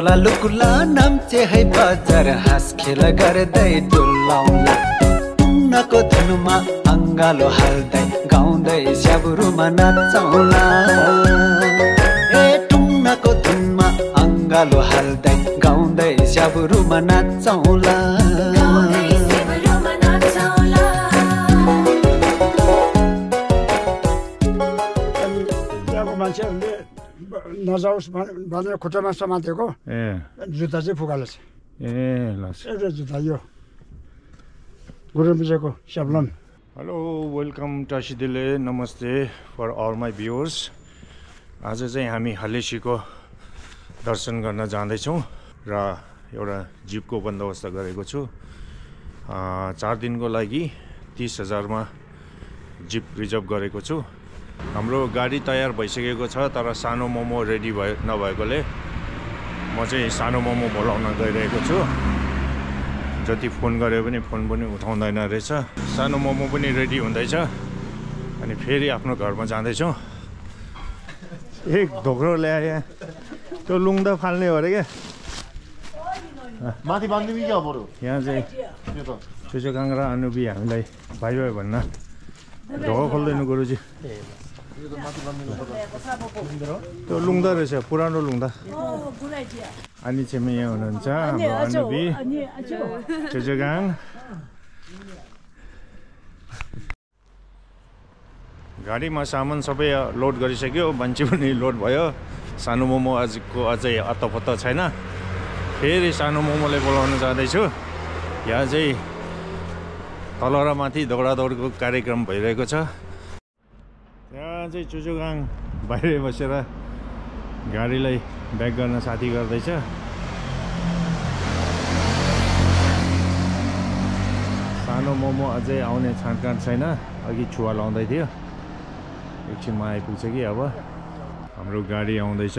खोला लुकुला नाम्चे है बजार हाँस खेल गर्दै डुलाउला टुङ्नाको धुनमा अङ्गालो हाल्दै गाउँदै स्याबुरुमा नाचौला ए टुङ्नाको धुनमा अङ्गालो हाल्दै गाउँदै स्याबुरुमा नाचौला मान्छेहरूले नजाओस् भनेर खुट्टामा समातेको जुत्ता चाहिँ फुकालेछ एउटा जुत्ता यो गुरुबिजेको स्याब्लम हेलो वेलकम टासिदिले नमस्ते फर अल माई भ्युवर्स आज चाहिँ हामी हलेसीको दर्शन गर्न जाँदैछौँ र एउटा जिपको बन्दोबस्त गरेको छु 4 दिनको लागि 30,000 मा जिप रिजर्भ गरेको छु हाम्रो गाडी तयार भइसकेको छ तर सानो मोमो रेडी नभएकोले म चाहिँ सानो मोमो बोलाउन गइरहेको छु जति फोन गरे पनि फोन पनि उठाउँदैन रहेछ सानो मोमो पनि रेडी हुँदैछ अनि फेरि आफ्नो घरमा जाँदैछौँ एक धोक्रो ल्याए त्यो लुङ्दा फाल्ने हो अरे क्या माथि बाँध्नु क्या बरु यहाँ चाहिँ चुचोकाङ र अनुबी हामीलाई भाइ भाइ भन्न ढोका खोल्दैन गुरुजी त्यो लुङ्दा रहेछ पुरानो लुङ्दा अनि चाहिँ यहाँ हुनुहुन्छ हाम्रो अनुबी चुचोकाङ गाडीमा सामान सबै लोड गरिसक्यो मान्छे पनि लोड भयो सानो मोमो आजको अझै अत्तपत्त छैन फेरि सानो मोमोलाई बोलाउन जाँदैछु यहाँ चाहिँ तल र माथि दौडादौडको कार्यक्रम भइरहेको छ यहाँ चाहिँ चुचोकाङ बाहिर बसेर गाडीलाई ब्याक गर्न साथी गर्दैछ सानो मोमो अझै आउने छाँटकाँट छैन अघि छुवा लाउँदै थियो एकछिनमा आइपुग्छ कि अब हाम्रो गाडी आउँदैछ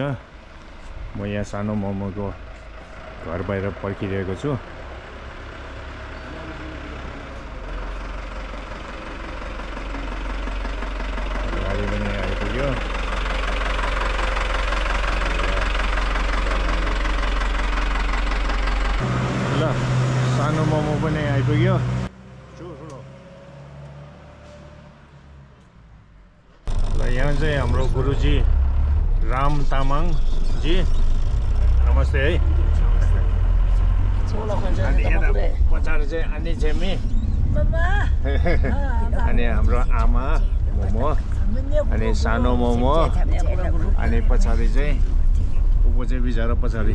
म यहाँ सानो मोमोको घर बाहिर पर्खिरहेको छु गाडी पनि आइपुग्यो ल सानो मोमो पनि आइपुग्यो ल यहाँ चाहिँ हाम्रो गुरुजी राम तामाङ जी नमस्ते है पछाडि चाहिँ अनि छेमी अनि हाम्रो आमा मोमो अनि सानो मोमो अनि पछाडि चाहिँ ऊपो चाहिँ बिचरा पछाडि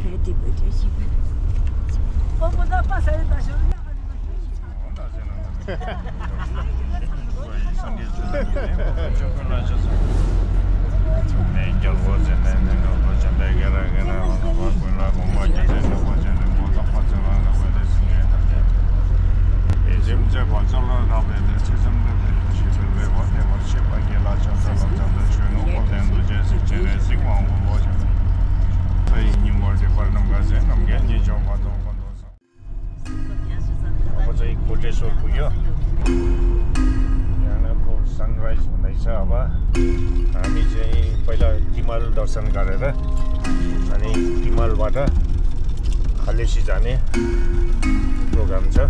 अब चाहिँ कोटेश्वर पुग्यो यहाँको सनराइज हुँदैछ अब हामी चाहिँ पहिला तिमल दर्शन गरेर अनि तिमलबाट हलेसी जाने प्रोग्राम छ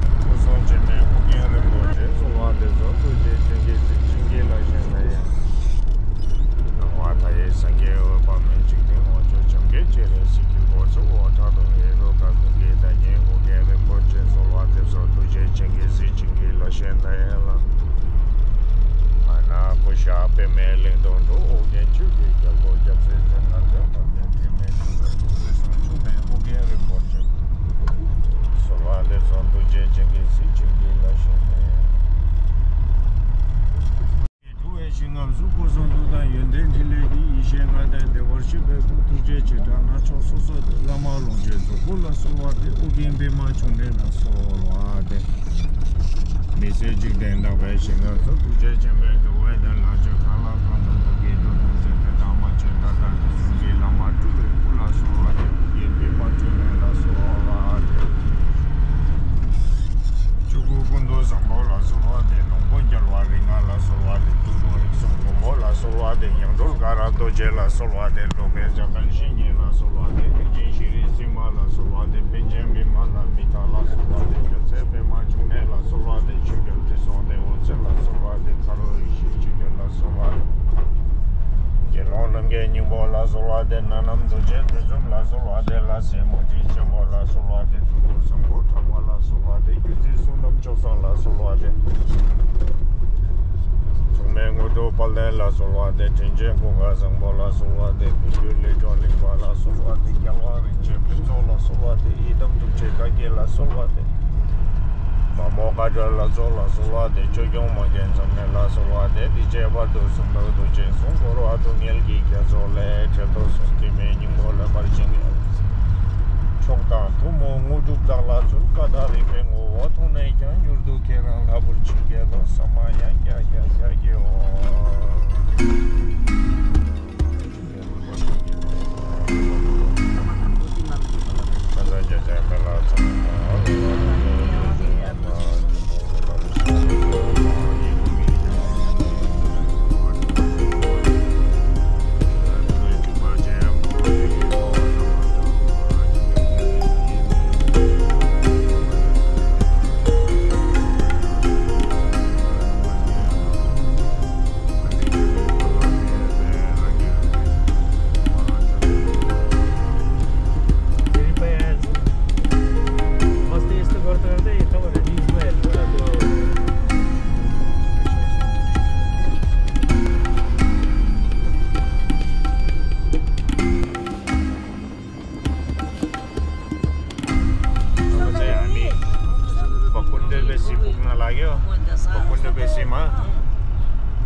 solvate lo che già cancinye la solvate che ci risima la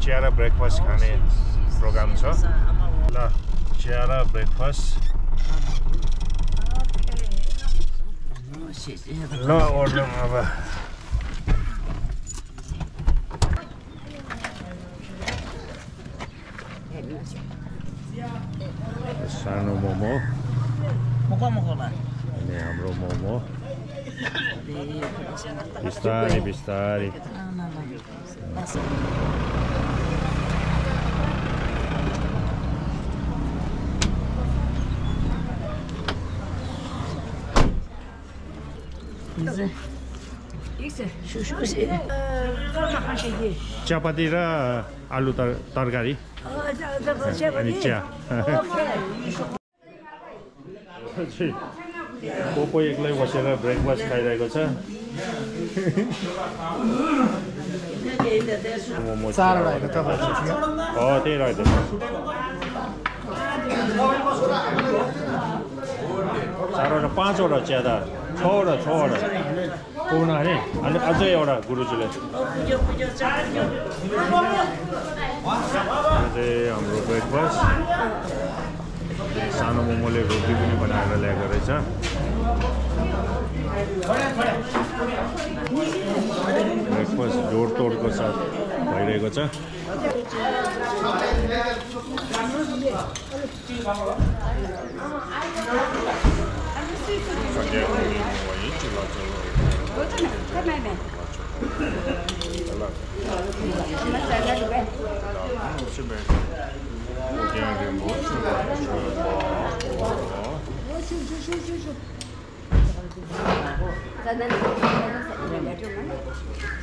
चिया ब्रेकफास्ट खाने प्रोग्राम छ ल चिया ब्रेकफास्ट ल अर्डर अब सानो मोमो अनि हाम्रो मोमो बिस्तारै बिस्तारै चियापत्ती र आलु तरकारी अनि चिया पोपो एक्लै बसेर ब्रेकफास्ट खाइरहेको छ मोमो त्यही रहेछ 5वटा च्यादा 6वटा पुग्न अरे अनि अझै एउटा गुरुजीले हाम्रो ब्रेकफास्ट सानो मोमोले रोटी पनि बनाएर ल्याएको रहेछ ब्रेकफास्ट जोडतोडको साथ भइरहेको छ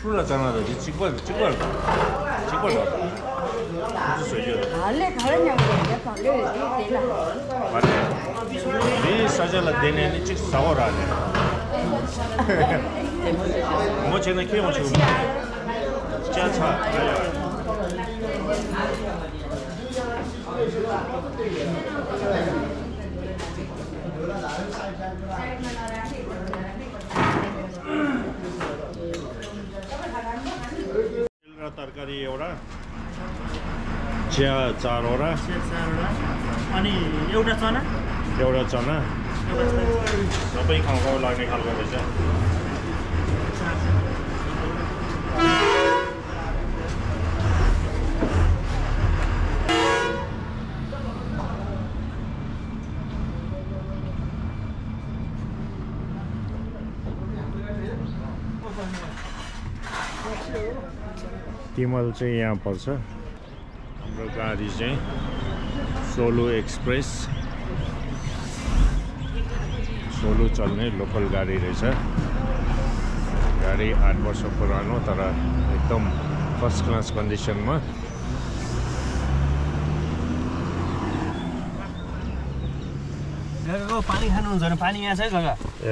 풀라 장난다 찍벌 무슨 소리야 알레 가려냐고 맞네 네 사자라 되네 찍 사오라네 뭐 쟤는 키워 지금 짜차 तरकारी एउटा चिया 4वटा अनि एउटा चना सबै खाउँ लाग्ने खालको रहेछ तिमल चाहिँ यहाँ पर्छ हाम्रो गाडी चाहिँ सोलो एक्सप्रेस सोलो चल्ने लोकल गाडी रहेछ गाडी 8 वर्ष पुरानो तर एकदम फर्स्ट क्लास कन्डिसनमा पानी खानुहुन्छ भने पानी यहाँ छ है काका ए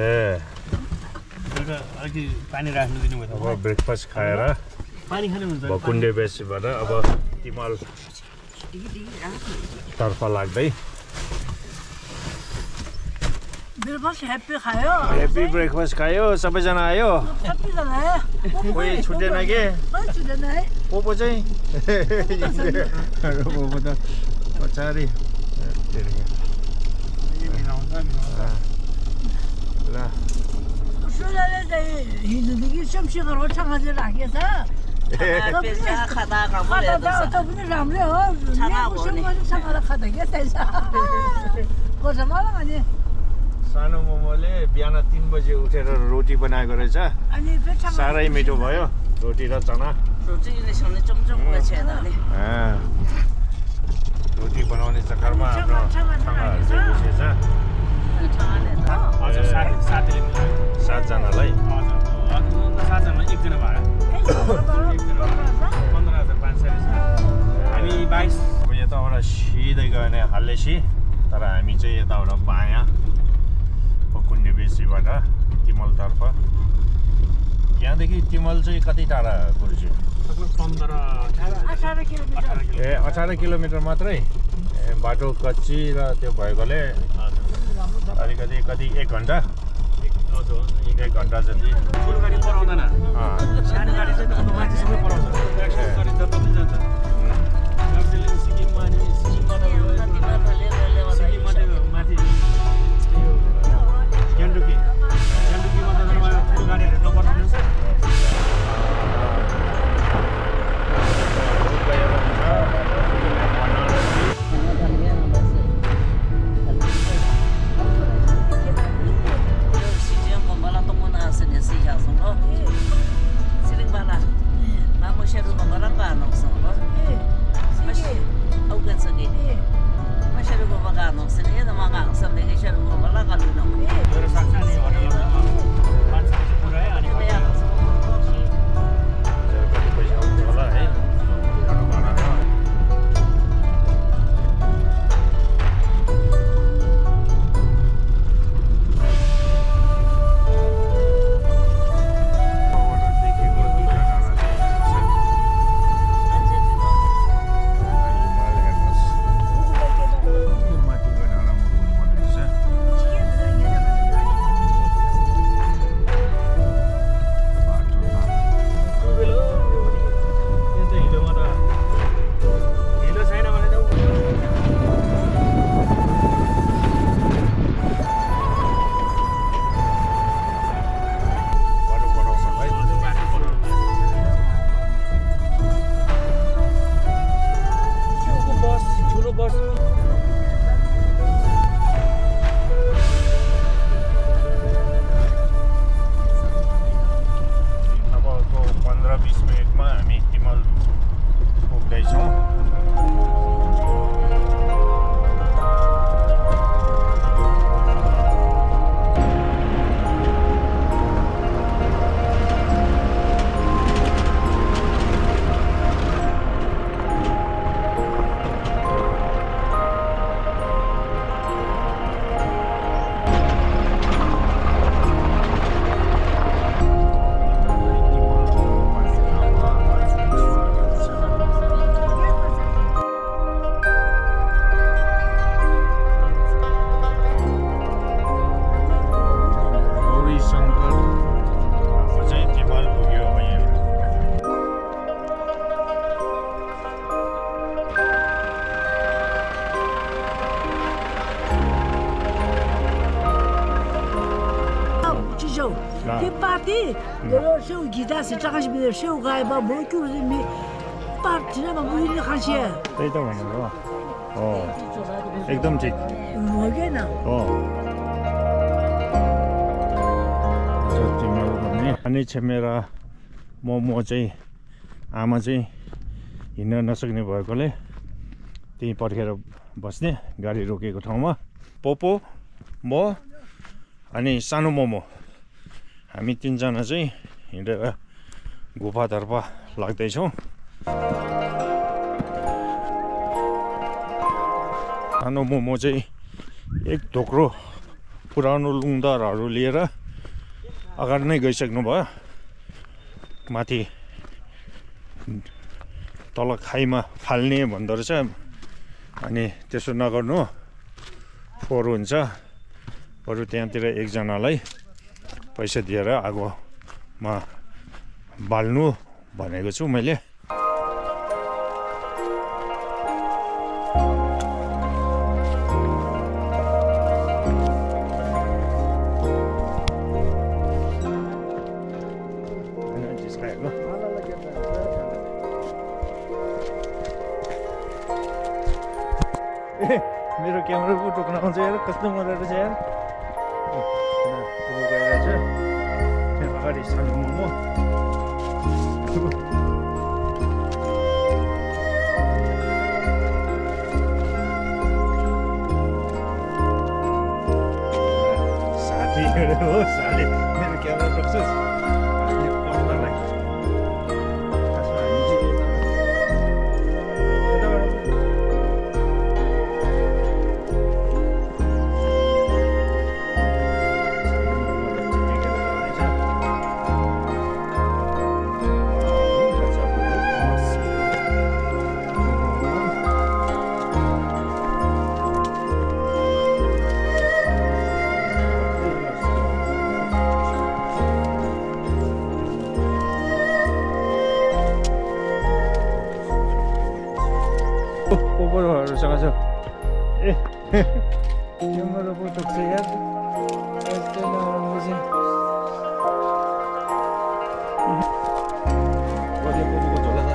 बेलुका अलिकति पानी राख्नु दिनुभयो अब ब्रेकफास्ट खाएर पानी खानुहुन्छ भकुण्डे बेसीबाट अब तिमल तर्फ लाग्दै ब्रेकफास्ट ह्याप्पी खायो हेप्पी ब्रेकफास्ट खायो सबैजना आयो सबैजना आयो कोही छुटेन के छुटेन है पोपो चाहिँ पोपो त पछाडि ल सुनाले चाहिँ हिजोदेखि शमशेखरको सँग चाहिँ राखेछ खाता त पनि राम्रै हो सँगलाई खाता क्या चाहिन्छ गर्छ मलाई भने सानो मोमोले बिहान 3 बजे उठेर रोटी बनाएको रहेछ अनि साह्रै मिठो भयो रोटी र चना रोटी बनाउने चक्करमा आफ्नो सँगहरू चाहिँ घुसेछ हजुर साथीले मिलायो 7 जनालाई सातजना एकजना भाडा 15,500 हामी 22 अब यताबाट सिधै गयो भने हल्लेसी तर हामी चाहिँ यताबाट बायाँ भकुण्डे बेसीबाट तिमलतर्फ यहाँदेखि तिमल चाहिँ कति टाढा गुरुजी 18 किलोमिटर ए 18 किलोमिटर मात्रै बाटो कच्ची र त्यो भएकोले अलिकति कति 1 घन्टा 1 घन्टा जति ठुलो गाडी पराउँदैन सानो गाडी चाहिँ तपाईँको माथिसम्म पराउँछ एक्सप्रेस गाडी जता पनि जान्छ दार्जिलिङ सिक्किममा अनि सिक्किमबाट माथि ग्यान्डुकीमा त ठुलो गाडीहरू नपठाउनुहोस् त्यही त भनेको हो एकदम ठिक अनि छेमेरा मोमो चाहिँ आमा चाहिँ हिँड्न नसक्ने भएकोले त्यहीँ पर्खेर बस्ने गाडी रोकेको ठाउँमा पोपो म अनि सानो मोमो हामी 3 जना चाहिँ हिँडेर गुफातर्फ लाग्दैछौँ सानो मोमो चाहिँ एक ढोक्रो पुरानो लुङदरहरू लिएर अगाडि नै गइसक्नु भयो माथि तल खाइमा फाल्ने भन्दो रहेछ अनि त्यसो नगर्नु फोहोर हुन्छ बरु त्यहाँतिर एकजनालाई पैसा दिएर आगोमा बाल्नु भनेको छु मैले मेरो क्यामेरा पो टोक्न आउँछ यार कस्तो मजा रहेछ यार गइरहेछ त्यहाँ अगाडि सानो मोमो साथी हो साले मेरो क्यामेरा टोक्छस् पोपरहरूसँग छ ए क्यामेरा पो टोक्छ यार यस्तो नराम्रो चाहिँ कति पोपरको झोला छ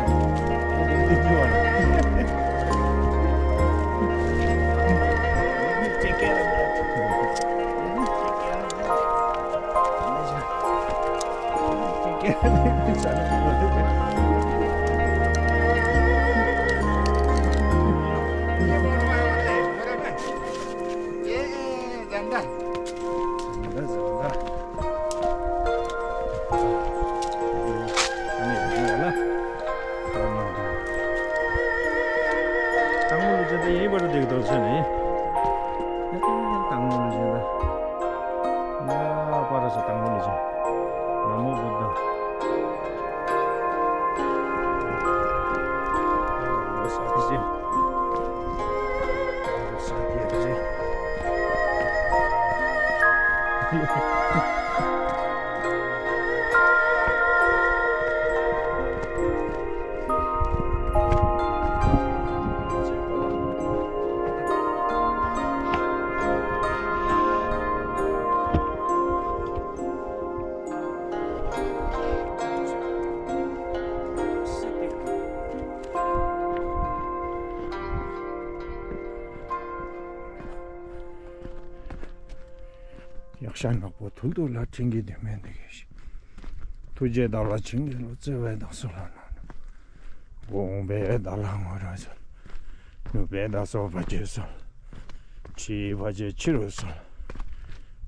यहीँबाट देख्दो रहेछ नि ताङ्गुलु चाहिँ पर छ ताङ्गुलु चाहिँ नमो बुद्ध साथीहरू चाहिँ 역시안하고 둘도 라팅기 되면 되겠지. 두제 달라 챙기로 저외다 소라나. 봉배 달랑어라서. 누배다서 바제서. 지바제 치료서.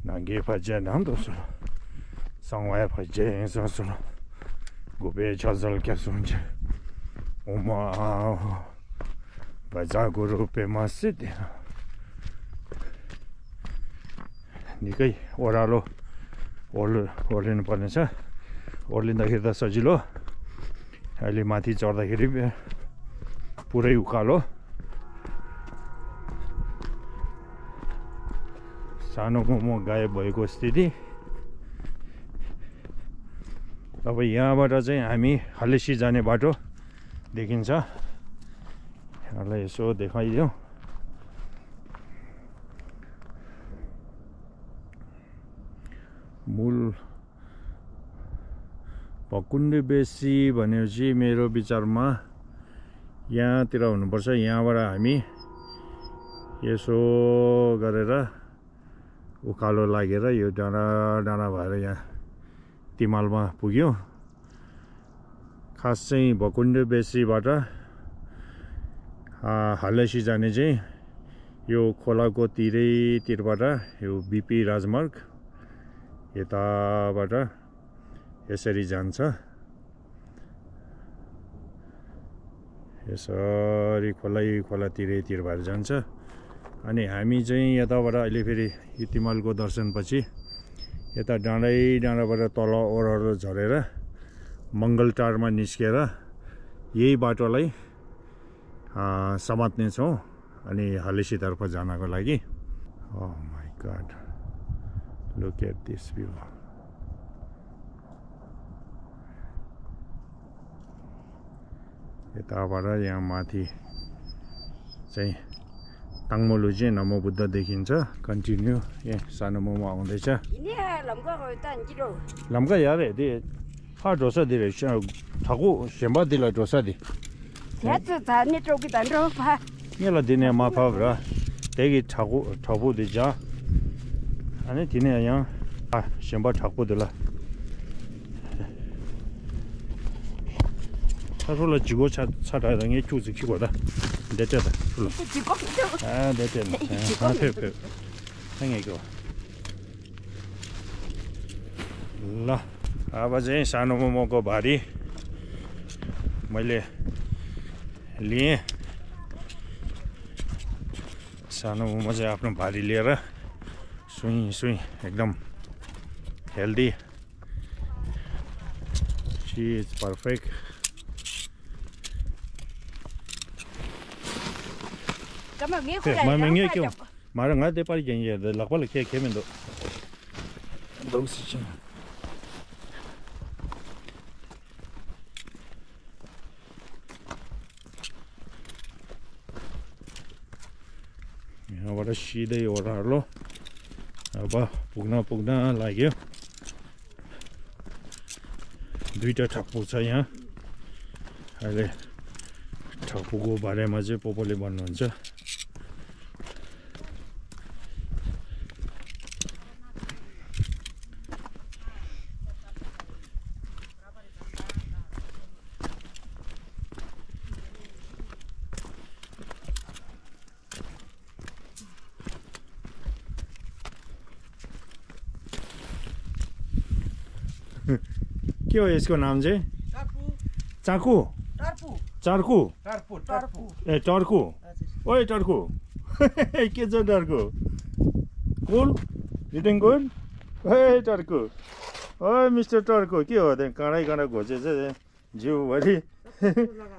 난게 바제 남도서. 상와에 바제서. 고배 자살 개선제. 오마 바자고로 빼마시데. निकै ओह्रालो ओर्लिनु पर्नेछ ओर्लिँदाखेरि त सजिलो अहिले माथि चढ्दाखेरि पुरै उकालो सानो मोमो गायब भएको स्थिति अब यहाँबाट चाहिँ हामी हालेसी जाने बाटो देखिन्छ यहाँलाई यसो देखाइदिउँ मूल भकुण्डे बेसी भनेपछि मेरो विचारमा यहाँतिर हुनुपर्छ यहाँबाट हामी यसो गरेर उकालो लागेर यो डाँडा डाँडा भएर यहाँ तिमालमा पुग्यो खास चाहिँ भकुण्डे बेसीबाट हालेसी जाने चाहिँ यो खोलाको तिरैतिरबाट यो बिपी राजमार्ग यताबाट यसरी जान्छ यसरी खोला तिरैतिर भएर जान्छ अनि हामी चाहिँ यताबाट अहिले फेरि तिमलको दर्शनपछि यता डाँडाबाट तल ओह्रालो झरेर मङ्गलटारमा निस्केर यही बाटोलाई समात्नेछौँ अनि हलेसीतर्फ जानको लागि। Oh my God, look at this view. यताबाट यहाँ माथि चाहिँ ताङमोलु चाहिँ नमो बुद्ध देखिन्छ। कन्टिन्यू यहाँ सानो मोमो आउँदैछ। लम्का यार यदि ढोसा दिएर ठाकु सेम्बा दिला ढोसा दि यहाँ दिने माफा र त्यही ठाकु दिन्छ अनि तिनी यहाँ सेम्बा ठाकु दिला 사실은 지고 차라랑에 주지 키고다 됐다 불러 아 됐다 아 페페 생이고 ल अब चाहिँ सानो मोमोको भारी मैले लिएँ। सानो मोमो चाहिँ आफ्नो भारी लिएर सुई एकदम हेल्दी। She is perfect. मैं nghe क्यों मारा nggak deh paling jangan ya lakwa lagi kayak mendo bagus sih ya wala shide orarlo apa pugna lagi दुईटा ठाकु छ यहाँ अहिले ठाकुको बारेमा चाहिँ पोपोले भन्नुहुन्छ। के हो यसको नाम चाहिँ? चाकु चार्कु ए टर्कु ओए टर्कु के छ टर्कु कुल रिटिङ गुड ओए टर्कु ओए मिस्टर टर्कु के हो त्यहाँ काँडा घोचेछ जिउभरि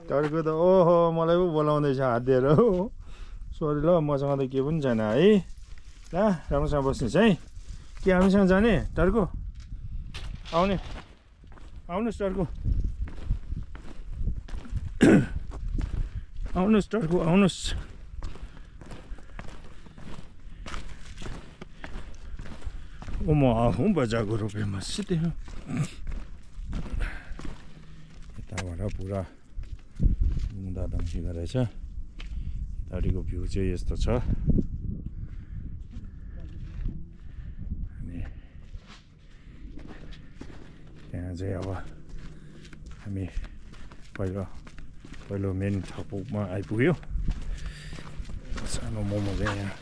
टर्कु त ओहो मलाई पो बोलाउँदैछ हात दिएर हो। सरी ल मसँग त के पनि छैन है। ल राम्रोसँग बस्नुहोस् है। के हामीसँग जाने टर्कु? आउनुहोस् टर्कु आउनुहोस् टर्कु आउनुहोस्। ओ म आफू बजाको रुपियाँमा सिधै हो। यताबाट पुरा दादाङसी रहेछ। यतापट्टिको भ्यू चाहिँ यस्तो छ। अनि त्यहाँ चाहिँ अब हामी पहिलो मेन ठाकुमा आइपुग्यो। सानो मोमो चाहिँ यहाँ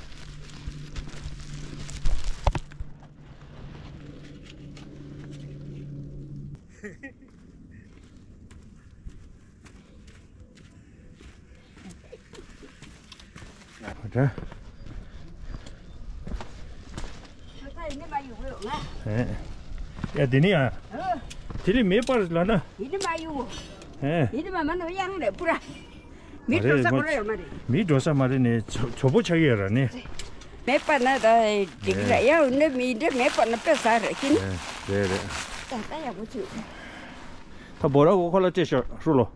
या दिनी आ तिली मे पर लाना ini mayu eh ini mama no yang le pura mito sa kore mari mi dosa mari ne chobo chagera ne me pa na da digla ya ne mi de me pa na pesa re kin 네 ta ya buchu 다 뭐라고 콜라 떼셔 술로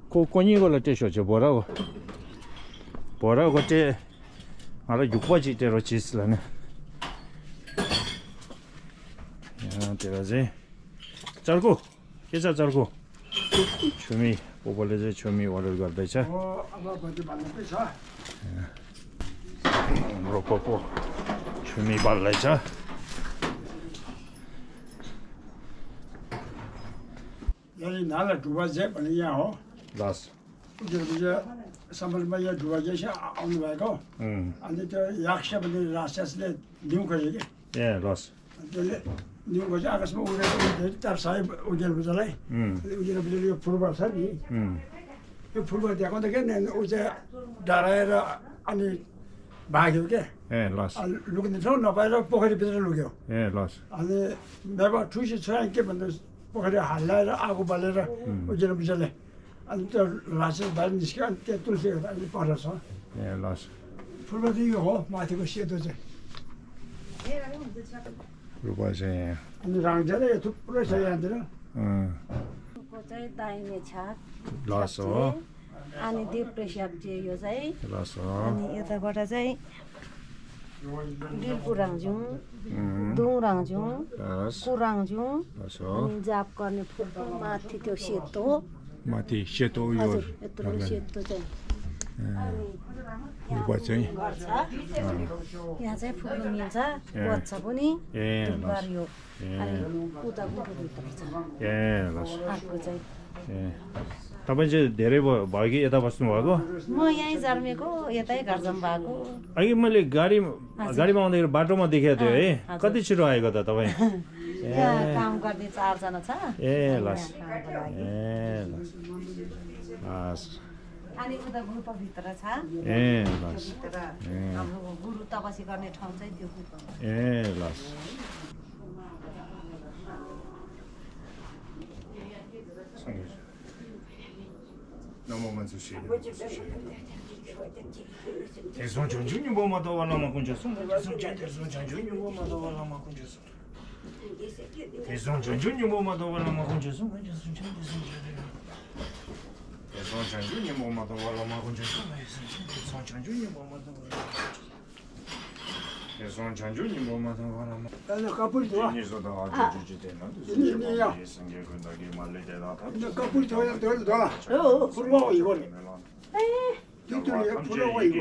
꼬꼬니 콜라 떼셔 저 뭐라고 떼 알아 6바지 대로 지스라네 야 때라지 잘고 계좌 잘고 주미 오벌레제 주미 월을 갈다자 아마 먼저 만날 거자 로포포 주미 발라자 यही नाला डुबा चाहिँ भने यहाँ हो लास उनीहरू सम्बन्धमा यहाँ डुबा चाहिँ आउनु भएको अनि त्यो याक्ष भन्ने राक्षसले न्यु गयो कि ए लास त्यसले न्यु गयो आकाशमा उडेर तार साहेब उडेर बुझलाई उडेर बुझेर यो पूर्व छ नि त्यो फुलको देखाउँदा के उजे डराएर अनि भाग्यो के लस लुक्ने ठाउँ नपाएर पोखरीभित्र लुक्यो लस अनि मेरो ठुसी छोरा के भन्दा पोखरी हाल्लाएर आगो बालेर उजेर बुझेले अनि त्यो राक्षस बाहिर निस्क्यो अनि त्यो तुलसी अहिले पर छ लस फुलमा चाहिँ यो हो माथिको सेतो चाहिँ रुपा चाहिँ अनि राङ्जेर यो थुप्रै छ यहाँतिर चाहिँ दाहिने छाक लस हो अनि देब्रे स्याप्चे यो चाहिँ लस हो अनि यताबाट चाहिँ डिल्पु राङ्झौँ दुङ राङ्झौँ कु राङ्झौँ अनि जाप गर्ने फुलको माथि त्यो सेतो माथि सेतो यो हजुर यत्रो सेतो चाहिँ रुपा चाहिँ यहाँ चाहिँ फुल्नु मिल्छ बच्छ पनि ढुङ्गार यो अनि उता गुरुभित्र छ लस अर्को चाहिँ तपाईँ चाहिँ धेरै भयो कि यता बस्नुभएको म यहीँ जन्मेको यतै घर जम भएको अघि मैले गाडीमा आउँदाखेरि बाटोमा देखेको थियो है कति छिटो आएको त तपाईँ यहाँ काम गर्ने 4 जना छ लस लस अनि उता गुरुपभित्र छ लस हाम्रो गुरु तपसी गर्ने ठाउँ चाहिँ त्यो गुरुप लस नमो मनसुसी 대선 전준이 뭐마다 와라마 군졌어 대선 전준이 뭐마다 와라마 군졌어 대선 전준이 뭐마다 와라마 군졌어 대선 전준이 뭐마다 와라마 군졌어 대선 전준이 뭐마다 대선 전준이 뭐마다 와라마 अनि कपुर थियो 니서다 아주 주지되나 예상에 군다기 말레데다 근데 कपुर थियो 돌아 फुलमा हो 이거 त्यो फुलमा 이거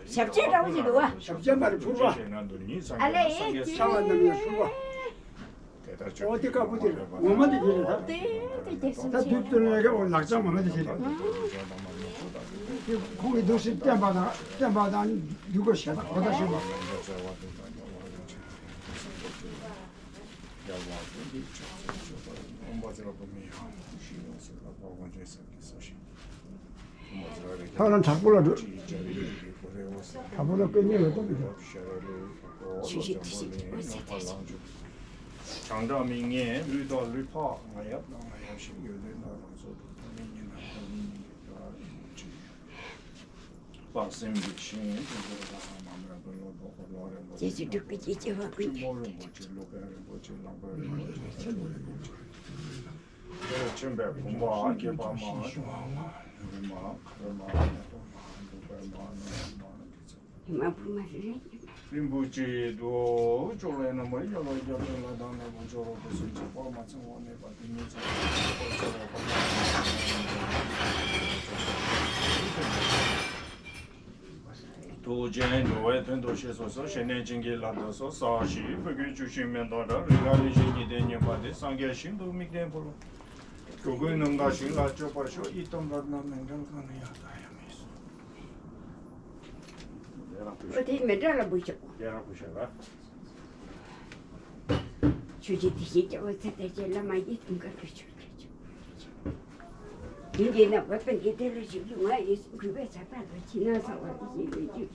샵제 나오지 누가 샵제 말이 फुलमा 알레 차원되는 फुलमा 어디 कपुर 뭐만 되지 다 뒤돌아게 올라가자 뭐만 되지 거기 도시 때마다 누가 셔다 어디다 셔 사람 잡으려도 끊겨요 또 장다민의 류도 류파 나야 제주 듣고 지지하고 림부지도 졸래는 뭐 여러 나다나 저로 그래서 뭐 맞은 원에 받는 도제는 노에 된도시에서 신내진기 라도서 사시 그게 주시면 더라 리가리진이 되는 바데 상계신도 미된 보로 그거는 가신 라죠 버셔 이tom 라나는 간간이야 다야미스 어디 메달을 보죠 야라 보셔라 주지 뒤지 어떻게 되질라 많이 좀 그렇죠 이제는 어떤 게들을 지금 와이 그게 잡아도 지나서 어디 이제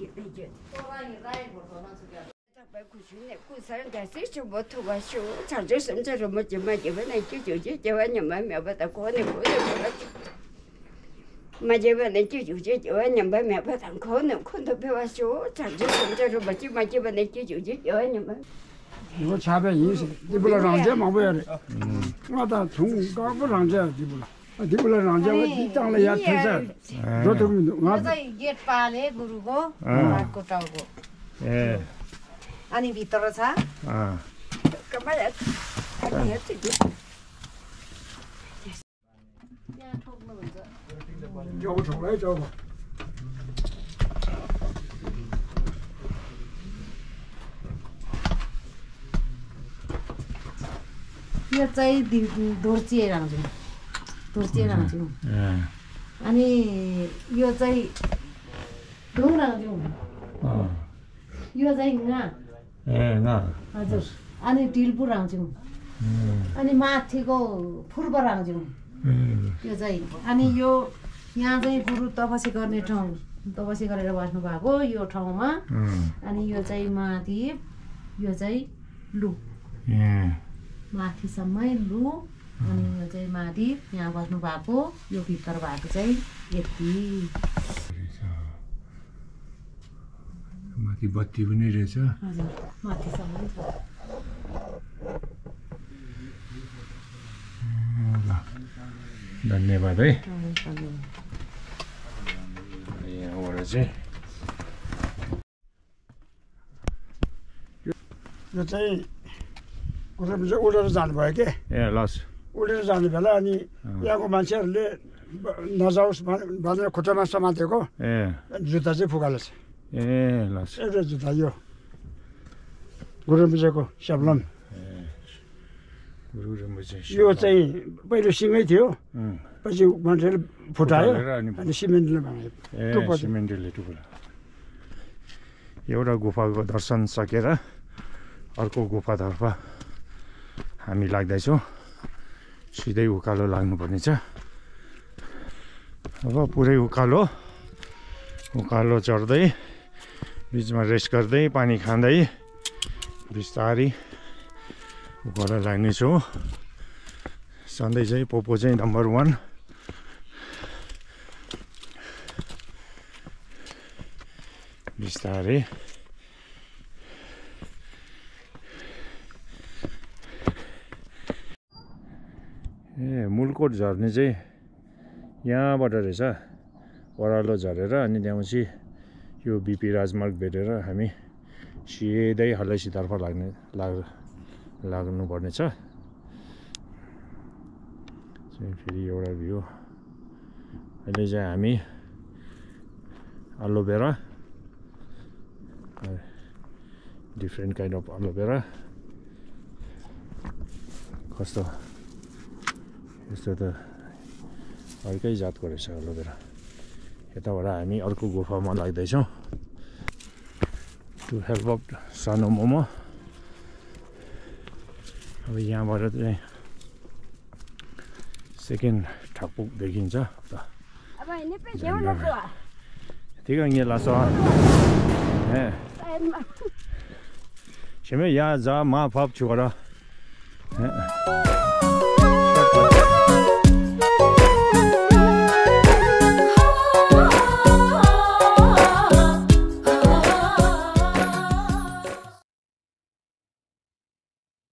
이거 차배 이불라 랑제 마보야 돼 나다 중가부 랑제 이불라 이불라 랑제 이 야 터서 너도 चाहिँ गेट पाले गुरुको हातको टाउको अनि भित्र छ त्यहाँ ठोक्नुहुन्छ 저거 저거야 저거 यो चाहिँ धुर्चे राख्छौँ अनि यो चाहिँ ढुङ राख्छौँ यो चाहिँ 나 हजुर अनि ढिल्पु राख्छौँ अनि माथिको फुर्ब राख्छौँ यो चाहिँ अनि यो यहाँ चाहिँ गुरु तपसी गर्ने ठाउँ तपसी गरेर बस्नु भएको यो ठाउँमा अनि यो चाहिँ महादेव यो चाहिँ लु माथिसम्मै लु अनि यो चाहिँ महादेव यहाँ बस्नु भएको यो भित्र भएको चाहिँ यति माथि बत्ती पनि रहेछ हजुर माथिसम्मै छ धन्यवाद है यहाँबाट चाहिँ यो चाहिँ उडेर जानुभयो के ए लस उडेर जाने बेला अनि यहाँको मान्छेहरूले नजाओस् भनेर खुट्टामा समातेको जुत्ता चाहिँ फुकालेछ ए लस एउटा जुत्ता यो गुरुम्बुजेको स्याब्लम यो चाहिँ पहिलो सिमै थियो पछि मान्छेले फुटायो अनि सिमेन्टले बनायो सिमेन्टले टुक्रा एउटा गुफाको दर्शन सकेर अर्को गुफातर्फ हामी लाग्दैछौँ सिधै उकालो लाग्नुपर्ने छ अब पुरै उकालो चढ्दै बिचमा रेस्ट गर्दै पानी खाँदै बिस्तारै उकालो लाग्नेछौँ सधैँ चाहिँ पोपो चाहिँ नम्बर 1 बिस्तारै मुलकोट झर्ने चाहिँ यहाँबाट रहेछ ओह्रालो झरेर अनि त्यहाँपछि यो बिपी राजमार्ग भेटेर हामी सिधै हल्दैसीतर्फ लाग्नुपर्ने छ फेरि एउटा भ्यू अहिले चाहिँ हामी aloe vera different kind of aloe vera कस्तो यस्तो त अर्कै जातको रहेछ एलोभेरा यताबाट हामी अर्को गुफामा लाग्दैछौँ टु हेल्प अफ सानो मोमो अब यहाँबाट चाहिँ सेकेन्ड ठाकुक देखिन्छ त ठिक है लासो前面呀，咱马跑去了，